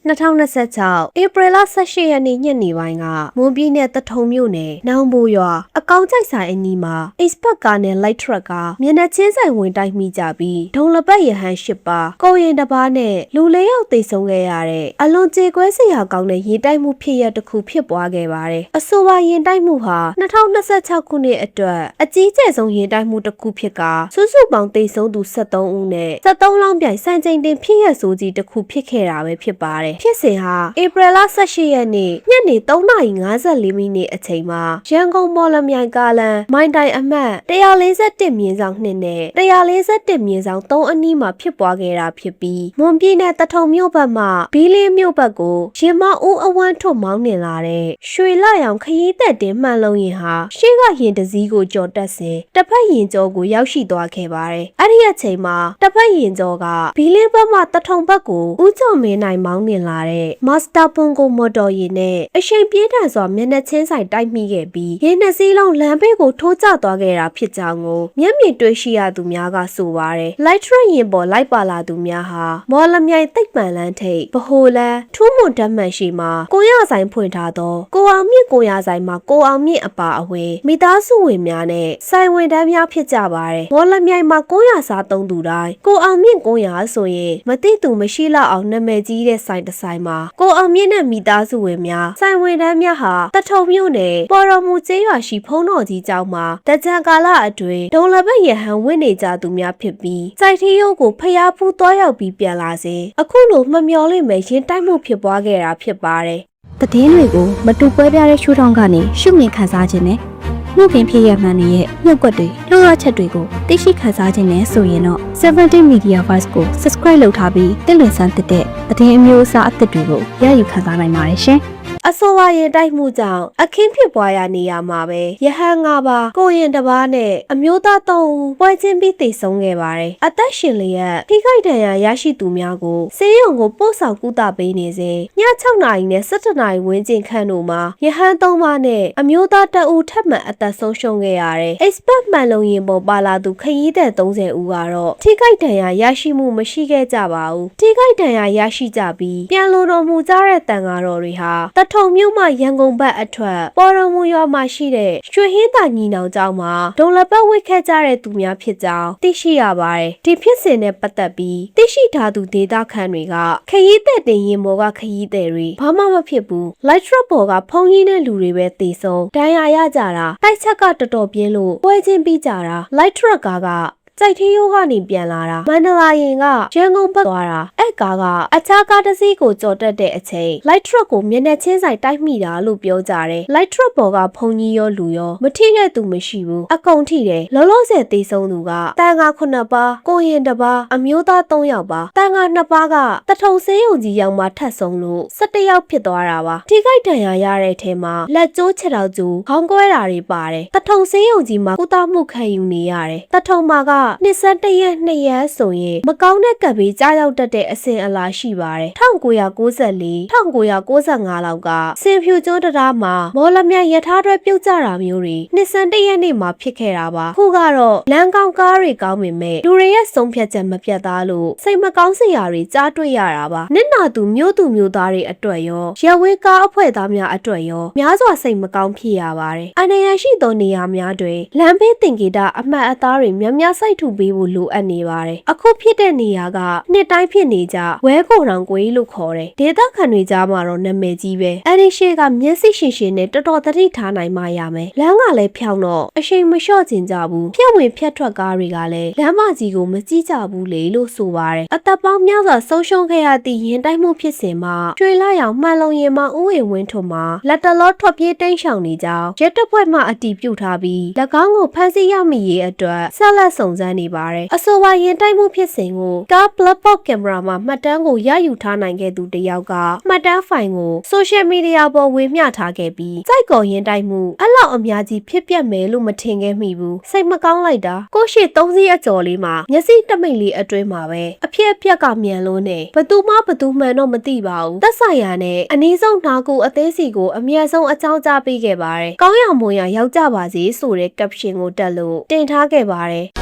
2026 ဧပြီလ18ရက်နေ့ညနေပိုင်းကမွန်ပြည်နယ်တထုံမြို့နယ်နောင်ဘိုရွာအကောင်းကြိုက်ဆိုင်အနီးမှာ expert ကားနဲ့ light truck ကမျက်နှာချင်းဆိုင်ဝင်တိုက်မိကြပြီးဒုံလပတ်ရဟန်း8ပါးကိုရင်တစ်ပါးနဲ့လူ၄ယောက်သေဆုံးခဲ့ရတဲ့အလွန်ကြေကွဲစရာကောင်းတဲ့ရင်တိုက်မှုဖြစ်ရတစ်ခုဖြစ်ပွားခဲ့ပါတယ်။အဆိုပါရင်တိုက်မှုဟာ2026ခုနှစ်အတွက်အကြီးကျယ်ဆုံးရင်တိုက်မှုတစ်ခုဖြစ်ကစုစုပေါင်းသေဆုံးသူ73ဦးနဲ့73လောင်းပြိုင်စံချိန်တင်ဖြစ်ရဆိုကြီးတစ်ခုဖြစ်ခဲ့တာပဲဖြစ်ပါတယ်ဖြစ်စဉ်ဟာဧပြီလ18ရက်နေ့ညနေ3:54မိနစ်အချိန်မှာရန်ကုန်မော်လမြိုင်ကားလမ်းမိုင်းတိုင်အမှတ်141မြင်းဆောင်2နဲ့141မြင်းဆောင်3အနီးမှာဖြစ်ပွားခဲ့တာဖြစ်ပြီးမွန်ပြည်နယ်တထုံမြို့ဘက်မှဘီလင်းမြို့ဘက်ကိုရင်မဦးအဝမ်းထွတ်မောင်းနှင်လာတဲ့ရွှေလရောင်ခရီးသက်တင်မှန်လုံးရင်ဟာရှေ့ကရင်တစည်းကိုကြော်တက်စဉ်တစ်ဖက်ရင်ကျော်ကိုရောက်ရှိသွားခဲ့ပါတယ်အဲ့ဒီအချိန်မှာတစ်ဖက်ရင်ကျော်ကဘီလင်းဘက်မှတထုံဘက်ကိုဦးကျော်မင်းနိုင်မောင်းနှင်လာတဲ့မာစတာပွန်ကိုမော်တော်ယာဉ်နဲ့အရှိန်ပြေးထန်စွာမျက်နှာချင်းဆိုင်တိုက်မိခဲ့ပြီးရင်းနှစ်စီးလုံးလမ်းဘေးကိုထိုးကျသွားခဲ့တာဖြစ်ကြောင်းကိုမျက်မြင်တွေ့ရှိရသူများကဆိုပါတယ်။ Light train ရင်ပေါ်လိုက်ပါလာသူများဟာမော်လမြိုင်သိပ်ပန်လန်းထိပ်ဗဟိုလန်းထူးမွန်ဓာတ်မှန်ရှိမှာကိုရဆိုင်ဖွင့်ထားသောကိုအောင်မြင့်ကိုရဆိုင်မှာကိုအောင်မြင့်အပါအဝင်မိသားစုဝင်များနဲ့ဆိုင်ဝင်တန်းများဖြစ်ကြပါတယ်။မော်လမြိုင်မှာကိုရစားသုံးသူတိုင်းကိုအောင်မြင့်ကိုရဆိုရင်မသိသူမရှိလောက်အောင်နာမည်ကြီးတဲ့ဆိုင်တစ်ဆိုင်မှာကိုအောင်မြင့်နဲ့မိသားစုဝင်များဆိုင်ဝင်တန်းများဟာတထုံမြို့နယ်ပေါ်တော်မူကျေးရွာရှိဖုံးတော်ကြီးကျောင်းမှာတကြံကာလအတွင်းဒုံလပတ်ရဟန်းဝင်နေကြသူများဖြစ်ပြီးစိုက်ထီးရုပ်ကိုဖျားဖူးသွားရောက်ပြီးပြန်လာစဉ်အခုလိုမမျော်လင့်မဲ့ရင်တိုက်မှုဖြစ်ပွားခဲ့တာဖြစ်ပါတယ်။သတင်းတွေကိုမတူကွဲပြားတဲ့ရှုထောင့်ကနေရှုမြင်ခန်းစားခြင်းနဲ့မှုခင်ဖြစ်ရမှန်ရဲ့မြုပ်ကွက်တွေလှုပ်ရချက်တွေကိုသိရှိခန်းစားခြင်းနဲ့ဆိုရင်တော့70 Media Voice ကို Subscribe လုပ်ထားပြီးတင်လွင်ဆန်းတဲ့သတင်းအမျိုးအစားအသစ်တွေကိုရယူခန်းစားနိုင်ပါတယ်ရှင်။အဆိုပါရင်တိုက်မှုကြောင့်အခင်းဖြစ်ပွားရာနေရာမှာပဲရဟန်း5ပါးကိုရင်တစ်ပါးနဲ့အမျိုးသား3ဦးပွဲချင်းပြီးသေဆုံးခဲ့ပါတယ်အသက်ရှင်လျက်ထိခိုက်ဒဏ်ရာရရှိသူများကိုဆေးရုံကိုပို့ဆောင်ကုသပေးနေစဉ်ည6နာရီနဲ့17နာရီဝန်းကျင်ခန့်တို့မှာရဟန်း3ပါးနဲ့အမျိုးသား2ဦးထပ်မံအသက်ဆုံးရှုံးခဲ့ရတယ် expert မှန်လုံးရင်ပေါ်ပါလာသူခရီးသည်30ဦးကတော့ထိခိုက်ဒဏ်ရာရရှိမှုမရှိခဲ့ကြပါဘူးထိခိုက်ဒဏ်ရာရရှိကြပြီးပြန်လိုတော်မူကြတဲ့တန်ဃာတော်တွေဟာထုံမြို့မှရန်ကုန်ဘက်အထွက်ပေါ်တော်မူရွာမှာရှိတဲ့ရွှေဟင်းသာညီနောင်ကျောင်းမှာဒုံလပတ်ဝစ်ခဲ့ကြတဲ့သူများဖြစ်ကြောင်းသိရှိရပါတယ်။ဒီဖြစ်စဉ်နဲ့ပတ်သက်ပြီးသိရှိထားသူဒေသခံတွေကခရီးသည်တင်ရင်ပေါ်ကခရီးသည်တွေဘာမှမဖြစ်ဘူး။ Light truck ပေါ်ကဖုံးကြီးတဲ့လူတွေပဲသေဆုံးဒဏ်ရာရကြတာတိုက်ချက်ကတော်တော်ပြင်းလို့ပွဲချင်းပြီးကြတာ Light truck ကစိုက်ထီးရိုးကနေပြန်လာတာမန္တလာရင်ကရန်ကုန်ဘက်သွားတာအဲ့ကားကအခြားကားတစ်စီးကိုကြော်တက်တဲ့အချိန် light truck ကိုမျက်နှာချင်းဆိုင်တိုက်မိတာလို့ပြောကြတယ် light truck ပေါ်ကဖုန်ကြီးရောလူရောမထိတဲ့သူမရှိဘူးအကုန်ထိတယ်လောလောဆယ်သေဆုံးသူကတန်ခါ9ပါးကိုရင်1ပါးအမျိုးသား3ယောက်ပါတန်ခါ2ပါးကတထုံဆေးရုံကြီးရောက်မှထပ်ဆုံးလို့17ယောက်ဖြစ်သွားတာပါထိခိုက်ဒဏ်ရာရတဲ့ထဲမှာလက်ကျိုးခြေထောက်ကျိုးခေါင်းကွဲတာတွေပါတယ်တထုံဆေးရုံကြီးမှာကုသမှုခံယူနေရတယ်တထုံမှာကနှစ်စ1ရက်2ရက်ဆိုရင်မကောင်းတဲ့ကပ်ဘေးကြားရောက်တတ်တဲ့အစဉ်အလာရှိပါတယ်1994 1995လောက်ကစင်ဖြူကျွန်းတရားမှာမော်လမြိုင်ရထားတွဲပြုတ်ကျတာမျိုးတွေနှစ်စ1ရက်နေ့မှာဖြစ်ခဲ့တာပါခုကတော့လမ်းကောင်းကားတွေကောင်းပေမဲ့လူတွေရဲ့ဆုံးဖြတ်ချက်မပြတ်သားလို့စိတ်မကောင်းစရာတွေကြားတွေ့ရတာပါနစ်နာသူမျိုးသူမျိုးသားတွေအတွက်ရောရဝေးကားအဖွဲ့သားများအတွက်ရောများစွာစိတ်မကောင်းဖြစ်ရပါတယ်အနေရရှိသောနေရာများတွင်လမ်းဘေးသင်္ကေတအမှတ်အသားတွေများများစိုက်ထူပေးဖို့လိုအပ်နေပါတယ်အခုဖြစ်တဲ့နေရာကနှစ်တိုင်းဖြစ်နေကြဝဲကိုတောင်ကွေးလို့ခေါ်တယ်ဒေသခံတွေကြားမှာတော့နာမည်ကြီးပဲအဲ့ဒီရှေ့ကမျက်စိရှင်ရှင်နဲ့တော်တော်သတိထားနိုင်မှရမယ်လမ်းကလည်းဖြောင်းတော့အရှိန်မလျှော့ကျင်ကြဘူးဖြတ်ဝင်ဖြတ်ထွက်ကားတွေကလည်းလမ်းမကြီးကိုမကြည့်ကြဘူးလေလို့ဆိုပါတယ်အသက်ပေါင်းများစွာဆုံးရှုံးခဲ့ရသည့်ရင်တိုက်မှုဖြစ်စဉ်မှာရွှေလရောင်မှန်လုံးရင်မဦးဝေဝင်းထွန်းမှာလက်တလောထွက်ပြေးတိမ်းရှောင်နေကြောင်းရဲတပ်ဖွဲ့မှအတည်ပြုထားပြီး၎င်းကိုဖမ်းဆီးရမိရေးအတွက်ဆက်လက်စုံစမ်းနေပါတယ်အဆိုပါရင်တိုက်မှုဖြစ်စဉ်ကိုကား black box camera မှာမှတ်တမ်းကိုရယူထားနိုင်ခဲ့သူတယောက်ကမှတ်တမ်းဖိုင်ကို social media ပေါ်ဝေမျှထားခဲ့ပြီးစိုက်ကော်ရင်တိုက်မှုအဲ့လောက်အများကြီးဖြစ်ပျက်မယ်လို့မထင်ခဲ့မိဘူးစိတ်မကောင်းလိုက်တာကိုရှိ3စီးအကျော်လေးမှာမျက်စိတမိတ်လေးအတွင်းမှာပဲအဖြစ်အပျက်ကမြန်လို့နေဘသူမှဘသူမှန်တော့မသိပါဘူးသက်ဆိုင်ရာနဲ့အနည်းဆုံးနှာကိုအသေးစီကိုအမြတ်ဆုံးအကြောင်းကြားပေးခဲ့ပါတယ်ကောင်းရမွန်ရရောက်ကြပါစေဆိုတဲ့ caption ကိုတက်လို့တင်ထားခဲ့ပါတယ်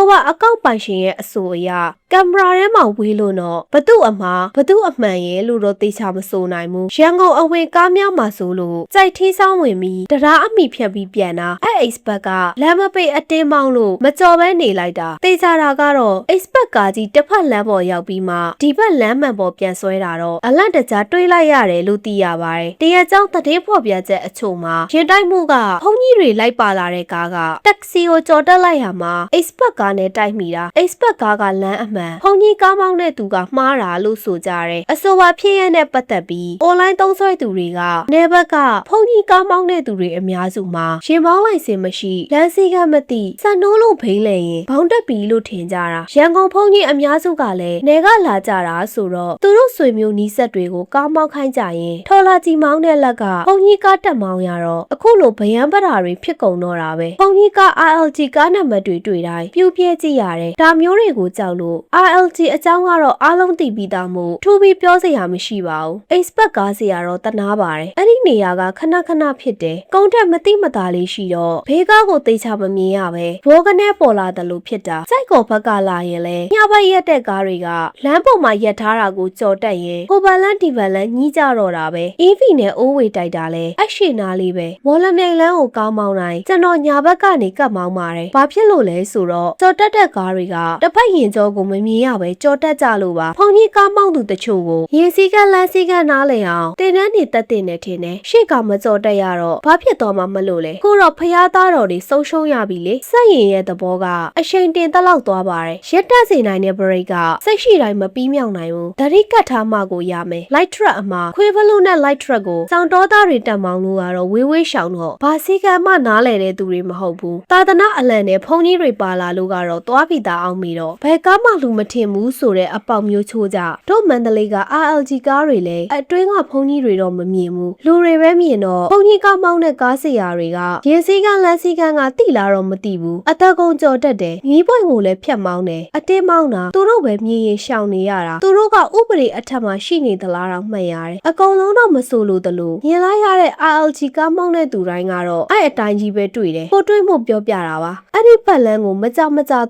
ဝအကောင့်ပိုင်ရှင်ရဲ့အဆိုအရကင်မရာထဲမှာဝေးလို့တော့ဘသူအမှားဘသူအမှန်ရဲ့လို့တော့သိချမဆိုနိုင်ဘူးရန်ကုန်အဝင်ကားများမှာဆိုလို့ကြိုက်ထီးဆောင်ဝင်ပြီးတရားအမိဖြတ်ပြီးပြန်တာအဲ့ expert ကလမ်းမပိတ်အတင်းမောင်းလို့မကြော်ပဲနေလိုက်တာသိချတာကတော့ expert ကားကြီးတစ်ဖက်လမ်းပေါ်ရောက်ပြီးမှဒီဘက်လမ်းမှန်ပေါ်ပြန်ဆွဲတာတော့အလန့်တကြားတွေးလိုက်ရတယ်လို့သိရပါတယ်တရက်ကြောင်းသတင်းဖော်ပြချက်အချို့မှာရင်တိုက်မှုကဘုံကြီးတွေလိုက်ပါလာတဲ့ကားကတက္ကစီကိုကြော်တက်လိုက်ရမှာ expert ကားနဲ့တိုက်မိတာ expert ကားကလမ်းအမှန်ဘုံကြီးကားမောင်းတဲ့သူကမှားတာလို့ဆိုကြတယ်အဆိုပါဖြစ်ရတဲ့ပတ်သက်ပြီး online သုံးစွဲသူတွေကနေဘက်ကဘုံကြီးကားမောင်းတဲ့သူတွေအများစုမှာရင်ပေါင်းလိုက်စင်မရှိလမ်းစီကမသိစံနိုးလို့ဖိလဲရင်ဘောင်းတက်ပြီလို့ထင်ကြတာရန်ကုန်ဘုံကြီးအများစုကလည်းနေကလာကြတာဆိုတော့သူတို့ဆွေမျိုးနီးစက်တွေကိုကားမောင်းခိုင်းကြရင်ထော်လာကြီးမောင်းတဲ့လက်ကဘုံကြီးကားတက်မောင်းရတော့အခုလိုဗယံပဓာတွေဖြစ်ကုန်တော့တာပဲဘုံကြီးကား RLG ကားနံပါတ်တွေတွေ့တိုင်းပြူပြဲကြည့်ရတယ်ဒါမျိုးတွေကိုကြောက်လို့ RLG အကြောင်းကတော့အားလုံးသိပြီးသားမို့ထူပြီးပြောစရာမရှိပါဘူး expert ကားစီကတော့တနာပါတယ်အဲ့ဒီနေရာကခဏခဏဖြစ်တယ်ကုန်းတက်မသိမသာလေးရှိတော့ဘေးကားကိုသိချမမြင်ရပဲဘောကနေပေါ်လာတယ်လို့ဖြစ်တာစိုက်ကော်ဘက်ကလာရင်လဲညဘက်ရက်တဲ့ကားတွေကလမ်းပေါ်မှာရက်ထားတာကိုကြော်တက်ရင်ဟိုဘလန်ဒီဘလန်ညှိကြတော့တာပဲ EV နဲ့အိုးဝေတိုက်တာလဲအရှိနာလေးပဲမော်လမြိုင်လမ်းကိုကားမောင်းတိုင်းကျွန်တော်ညာဘက်ကနေကတ်မောင်းပါတယ်ဘာဖြစ်လို့လဲဆိုတော့ကြော်တက်တဲ့ကားတွေကတစ်ဖက်ရင်ကြောကိုမမြင်ရပဲကြော်တက်ကြလို့ပါဖုန်ကြီးကားမောင်းသူတချို့ကိုရင်စီကလမ်းစီကနားလည်အောင်တင်တန်းနေတက်တင်နေထင်တယ်ရှေ့ကမကြော်တက်ရတော့ဘာဖြစ်သွားမှမလို့လဲခုတော့ဖျားသားတော်တွေဆုံးရှုံးရပြီလေစက်ရင်ရဲ့သဘောကအရှိန်တင်တက်လောက်သွားပါတယ်ရက်တက်စေနိုင်တဲ့ဘရိတ်ကစိတ်ရှိတိုင်းမပြီးမြောက်နိုင်ဘူးဓာတ်ကတ်ထားမှကိုရမယ် light truck အမှာခွေးဘလူးနဲ့ light truck ကိုစောင်းတော်သားတွေတက်မောင်းလို့ကတော့ဝေးဝေးရှောင်တော့ဘာစီကံမှနားလဲတဲ့သူတွေမဟုတ်ဘူးသာသနာအလံနဲ့ဖုန်ကြီးတွေပါလာလို့ကတော့သွားပြီးသားအောင်ပြီးတော့ဘယ်ကားမှလူမထင်ဘူးဆိုတဲ့အပေါက်မျိုးချိုးကြတို့မန္တလေးက RLG ကားတွေလည်းအတွင်းကဖုန်ကြီးတွေတော့မမြင်ဘူးလူတွေပဲမြင်တော့ဖုန်ကြီးကားမောင်းတဲ့ကားဆရာတွေကရင်စီကလမ်းစီကကတိလာတော့မသိဘူးအသက်ကုန်ကြော်တက်တယ်ညီးပွင့်ကိုလည်းဖြတ်မောင်းတယ်အတင်းမောင်းတာသူတို့ပဲမြင်ရင်ရှောင်နေရတာသူတို့ကဥပဒေအထက်မှာရှိနေသလားတော့မှတ်ရတယ်အကုန်လုံးတော့မဆိုလို့တလို့မြင်လိုက်ရတဲ့ RLG ကားမောင်းတဲ့သူတိုင်းကတော့အဲ့အတိုင်းကြီးပဲတွေ့တယ်ကိုတွေ့မှုပြောပြတာပါအဲ့ဒီပတ်လန်းကိုမကြ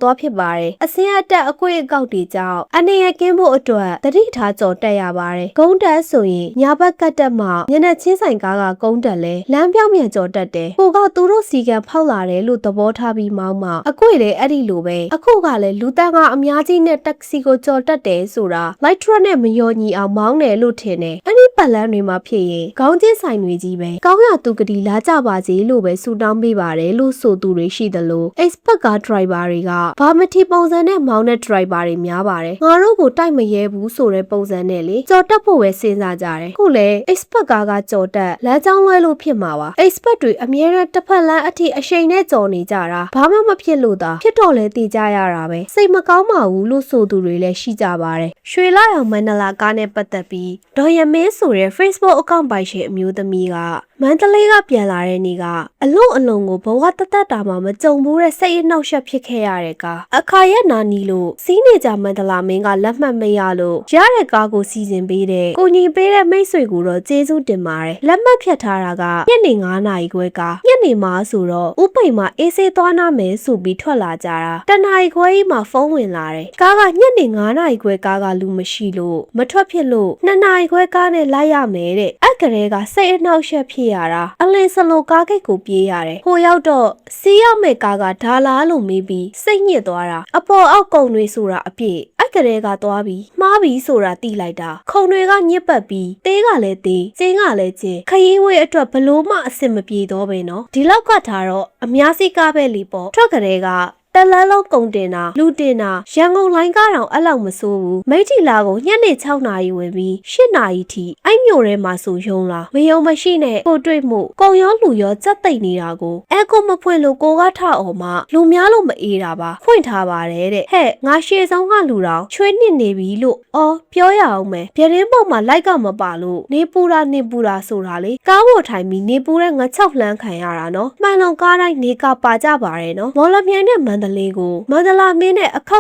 သွားဖြစ်ပါတယ်အစင်းအတက်အကွေ့အကောက်တွေကြောင့်အနေရကင်းဖို့အတွက်တတိထားကြော်တက်ရပါတယ်ဂုံးတက်ဆိုရင်ညာဘက်ကတက်မှမျက်နှာချင်းဆိုင်ကားကဂုံးတက်လဲလမ်းပြောင်းမြန်ကြော်တက်တယ်ကိုကသူတို့စီကံဖောက်လာတယ်လို့သဘောထားပြီးမောင်းမှအကွေ့လေအဲ့ဒီလိုပဲအခုကလည်းလူတန်းကအများကြီးနဲ့တက္ကစီကိုကြော်တက်တယ်ဆိုတာ light truck နဲ့မလျော်ညီအောင်မောင်းတယ်လို့ထင်တယ်အဲ့ဒီပတ်လန်းတွေမှာဖြစ်ရင်ခေါင်းချင်းဆိုင်တွေကြီးပဲကောင်းရသူကတိလာကြပါစေလို့ပဲဆူတောင်းပေးပါတယ်လို့ဆိုသူတွေရှိသလို expert ကား driver တွေကဘာမထီပုံစံနဲ့မောင်းတဲ့ driver တွေများပါတယ်ငါတို့ကိုတိုက်မရဲဘူးဆိုတဲ့ပုံစံနဲ့လေကြော်တက်ဖို့ပဲစဉ်းစားကြတယ်ခုလေ expert ကားကကြော်တက်လမ်းကြောင်းလွဲလို့ဖြစ်မှာပါ expert တွေအမြဲတမ်းတစ်ဖက်လမ်းအထိအရှိန်နဲ့ကြော်နေကြတာဘာမှမဖြစ်လို့သာဖြစ်တော့လဲတည်ကြရတာပဲစိတ်မကောင်းပါဘူးလို့ဆိုသူတွေလည်းရှိကြပါတယ်ရွှေလာရောင်မန္တလာကားနဲ့ပတ်သက်ပြီးဒေါ်ရမင်းဆိုတဲ့ Facebook အကောင့်ပိုင်ရှင်အမျိုးသမီးကမန္တလေးကပြန်လာတဲ့နေ့ကအလုံးကိုဘဝတသက်တာမှမကြုံဘူးတဲ့စိတ်အနှောက်အယှက်ဖြစ်ခဲ့ရတဲ့ကားအခါရက်နာနီလို့စီးနေကြမန္တလာမင်းကလက်မှတ်မရလို့ရတဲ့ကားကိုစီစဉ်ပေးတဲ့ကိုညီပေးတဲ့မိတ်ဆွေကိုတော့ကျေးဇူးတင်ပါတယ်လက်မှတ်ဖြတ်ထားတာကညနေ9နာရီခွဲကားညနေမှာဆိုတော့ဥပိန်မှာအေးဆေးသွားနာမယ်ဆိုပြီးထွက်လာကြတာတနာရီခွဲကြီးမှာဖုန်းဝင်လာတယ်ကားကညနေ9နာရီခွဲကားကလူမရှိလို့မထွက်ဖြစ်လို့2နာရီခွဲကားနဲ့လိုက်ရမယ်တဲ့အဲ့ကလေးကစိတ်အနှောက်အယှက်ဖြစ်ရတာအလင်းစလိုကားကိတ်ကိုပြေးရတယ်ဟိုရောက်တော့စီးရောက်မဲ့ကားကဒါလာလို့မေးပြီးစိတ်ညစ်သွားတာအပေါ်အောက်ကုံတွေဆိုတာအပြည့်အဲ့ကလေးကသွားပြီးမှားပြီးဆိုတာတိလိုက်တာခုံတွေကညစ်ပတ်ပြီးသေးကလည်းသေးကျင်းကလည်းကျင်းခရီးဝေးအတွက်ဘလို့မှအဆင်မပြေတော့ပဲနော်ဒီလောက်ကထားတော့အများစီကားပဲလီပေါ့ထွက်ကလေးကတလန်းလုံးကုန်တင်တာလူတင်တာရန်ကုန်လိုင်းကားတောင်အဲ့လောက်မဆိုးဘူးမိထီလာကိုညနေ6နာရီဝင်ပြီး8နာရီထိအဲ့မြို့ထဲမှာဆိုယုံလာမယုံမရှိနဲ့ကိုတွေ့မှုကုံရောလူရောစက်သိမ့်နေတာကိုအဲ့ကိုမဖွင့်လို့ကိုကထအောင်မှလူများလို့မအေးတာပါဖွင့်ထားပါတယ်တဲ့ဟဲ့ငါရှေ့ဆုံးကလူတော်ချွေးနစ်နေပြီလို့အော်ပြောရအောင်မယ်ပြတင်းပုံမှာလိုက်ကမပါလို့နေပူတာဆိုတာလေကားပေါ်ထိုင်ပြီးနေပူတဲ့ငါ6လမ်းခံရတာနော်မှန်လုံးကားတိုင်းနေကပါကြပါတယ်နော်မော်လမြိုင်နဲ့မန္ န္တလေးကိုမန္တလာမင်းနဲ့အခါ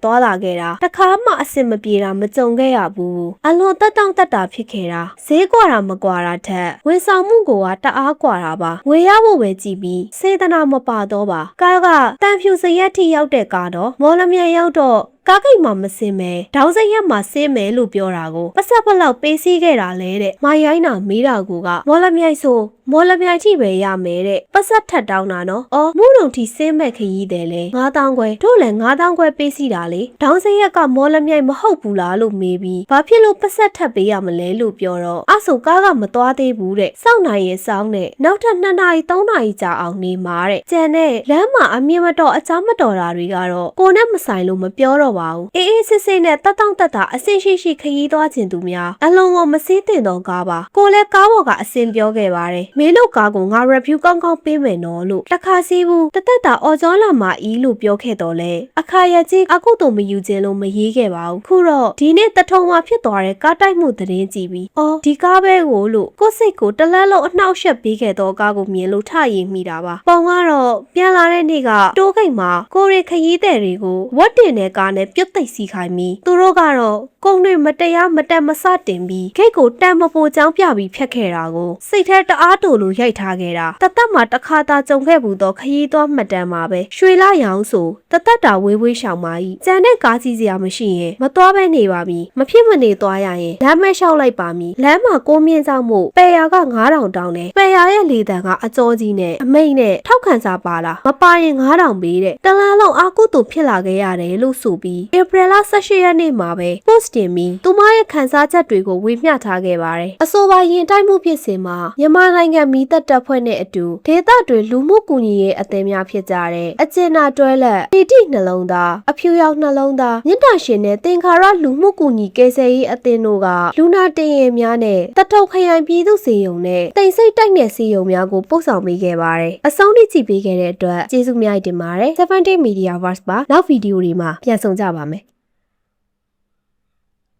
သွားလာခဲ့တာတခါမှအစင်မပြေတာမကြုံခဲ့ရဘူးအလွန်တက်တောင့်တက်တာဖြစ်ခဲ့တာဈေးကွာတာမကွာတာထက်ဝန်ဆောင်မှုကိုကတအားကွာတာပါငွေရဖို့ပဲကြည့်ပြီးစေတနာမပါတော့ပါကားကတန်ဖြူစရက်ထိရောက်တဲ့ကားတော့မော်လမြိုင်ရောက်တော့ကားကိတ်မှာမစင်းမဲဒေါင်းစရက်မှာစင်းမဲလို့ပြောတာကိုပတ်ဆက်ဖက်လောက်ပေးစည်းခဲ့တာလဲတဲ့မရိုင်းနာမေးတာကိုကမော်လမြိုင်ဆိုမော်လမြိုင်ထိပဲရမယ်တဲ့ပတ်ဆက်ထက်တောင်းတာနော်အော်မူးတုံထိစင်းမဲ့ခရီးတယ်လေ9000ခွဲတို့လည်း9000ခွဲပေးစည်းတာလေဒေါင်းစရက်ကမော်လမြိုင်မဟုတ်ဘူးလားလို့မေးပြီးဘာဖြစ်လို့ပတ်ဆက်ထက်ပေးရမလဲလို့ပြောတော့အဆိုကားကမသွားသေးဘူးတဲ့စောင့်နိုင်ရင်စောင့်နဲ့နောက်ထပ်2နာရီ3နာရီကြာအောင်နေမှာတဲ့ကျန်တဲ့လမ်းမှာအမြင်မတော်အချားမတော်တာတွေကတော့ကိုနဲ့မဆိုင်လို့မပြောတော့ပါဘူးအေးအေးစစ်စစ်နဲ့တက်တောင့်တက်တာအစင်ရှိခရီးသွားခြင်းသူများအလုံးကိုမစည်းတင်တော့ကားပါကိုလည်းကားပေါ်ကအစင်ပြောခဲ့ပါတယ်မင်းတို့ကားကိုငါ review ကောင်းကောင်းပေးမယ်နော်လို့တစ်ခါစီးဘူးတသက်တာအော်ကြောလာမာအီးလို့ပြောခဲ့တော့လေအခါရကြီးအခုတော့မယူခြင်းလို့မရေးခဲ့ပါဘူးခုတော့ဒီနေ့တထုံမှာဖြစ်သွားတဲ့ကားတိုက်မှုသတင်းကြည့်ပြီးအော်ဒီကားပဲကိုလို့ကိုစိတ်ကိုတလန်းလုံးအနှောက်အယှက်ပေးခဲ့တော့ကားကိုမြင်လို့ထရင်မိတာပါပုံကတော့ပြန်လာတဲ့နေ့ကတိုးခိတ်မှာကိုရီခရီးတဲ့တွေကိုဝတ်တင်တဲ့ကားနဲ့ပြုတ်သိပ်စီခိုင်းပြီးသူတို့ကတော့ကုန်းတွေမတရားမတက်မဆတင်ပြီးဂိတ်ကိုတန်မပိုချောင်းပြပြီးဖြတ်ခဲ့တာကိုစိတ်ထဲတအားတူလို့ရိုက်ထားခဲ့တာတသက်မှာတစ်ခါသာကြုံခဲ့ဘူးတော့ခရီးသွားမှတ်တမ်းမှာပဲရွှေလာရောင်ဆိုတသက်တာဝေးဝေးရှောင်ပါ၏ကြံတဲ့ကားစီးစရာမရှိရင်မသွားဘဲနေပါမည်မဖြစ်မနေသွားရရင်လမ်းမဲလျှောက်လိုက်ပါမည်လမ်းမှာကိုမြင့်ဆောင်မှုပယ်ယာက9000တောင်းတယ်ပယ်ယာရဲ့လေတံကအကျော်ကြီးနဲ့အမိတ်နဲ့ထောက်ခံစာပါလားမပါရင်9000ပေးတဲ့တလားလုံးအာကုတူဖြစ်လာခဲ့ရတယ်လို့ဆိုပြီးဧပြီလ18ရက်နေ့မှာပဲ post တင်ပြီးသူမရဲ့ခန်းစားချက်တွေကိုဝေမျှထားခဲ့ပါတယ်အဆိုပါရင်တိုက်မှုဖြစ်စဉ်မှာမြန်မာနိုင်ငံမီးတပ်တပ်ဖွဲ့နဲ့အတူဒေသတွေလူမှုကူညီရေးအသင်းများဖြစ်ကြတဲ့အကျဉ်းနာတွဲလက်ပီတိနှလုံးသားအဖြူရောင်နှလုံးသားမြင့်တာရှင်နဲ့သင်္ခါရလူမှုကူညီကယ်ဆယ်ရေးအသင်းတို့ကလူနာတင်ရင်များနဲ့တထုပ်ခရိုင်ပြည်သူ့စေယုံနဲ့တိမ်စိတ်တိုက်နယ်စေယုံများကိုပို့ဆောင်ပေးခဲ့ပါတယ်အဆုံးထိကြည့်ပေးခဲ့တဲ့အတွက်ကျေးဇူးများတင်ပါတယ်70 Media Verse ပါနောက်ဗီဒီယိုတွေမှာပြန်ဆောင်ကြပါမယ်